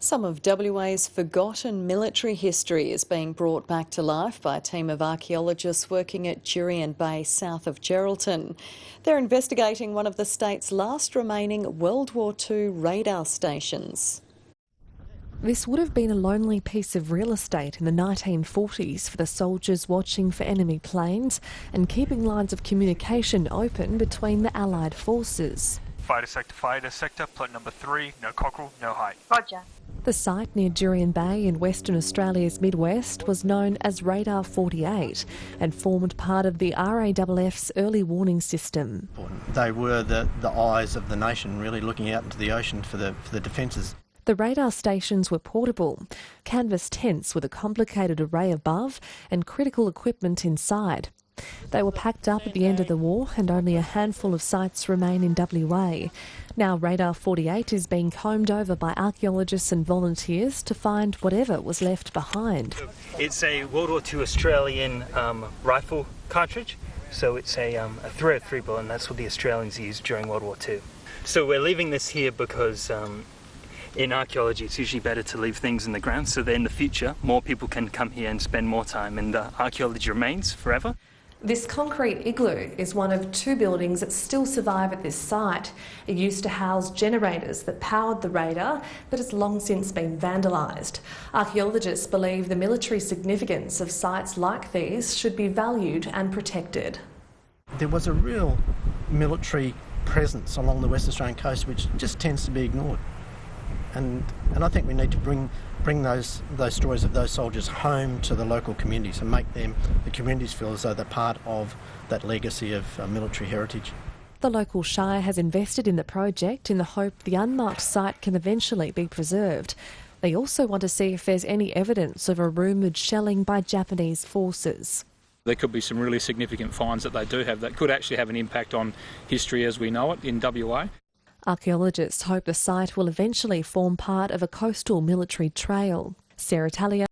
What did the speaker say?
Some of WA's forgotten military history is being brought back to life by a team of archaeologists working at Jurien Bay south of Geraldton. They're investigating one of the state's last remaining World War II radar stations. This would have been a lonely piece of real estate in the 1940s for the soldiers watching for enemy planes and keeping lines of communication open between the Allied forces. Fighter sector, plot number 3, no cockerel, no height. Roger. The site near Jurien Bay in Western Australia's Midwest was known as Radar 48 and formed part of the RAFF's early warning system. They were the eyes of the nation, really looking out into the ocean for the defences. The radar stations were portable, canvas tents with a complicated array above and critical equipment inside. They were packed up at the end of the war and only a handful of sites remain in WA. Now Radar 48 is being combed over by archaeologists and volunteers to find whatever was left behind. It's a World War II Australian rifle cartridge, so it's a 303 bullet, and that's what the Australians used during World War II. So we're leaving this here because in archaeology it's usually better to leave things in the ground so that in the future more people can come here and spend more time and the archaeology remains forever. This concrete igloo is one of 2 buildings that still survive at this site. It used to house generators that powered the radar, but has long since been vandalised. Archaeologists believe the military significance of sites like these should be valued and protected. There was a real military presence along the West Australian coast which just tends to be ignored. And I think we need to bring those stories of those soldiers home to the local communities and make the communities feel as though they're part of that legacy of military heritage. The local shire has invested in the project in the hope the unmarked site can eventually be preserved. They also want to see if there's any evidence of a rumoured shelling by Japanese forces. There could be some really significant finds that they do have that could actually have an impact on history as we know it in WA. Archaeologists hope the site will eventually form part of a coastal military trail. Sarah Talia.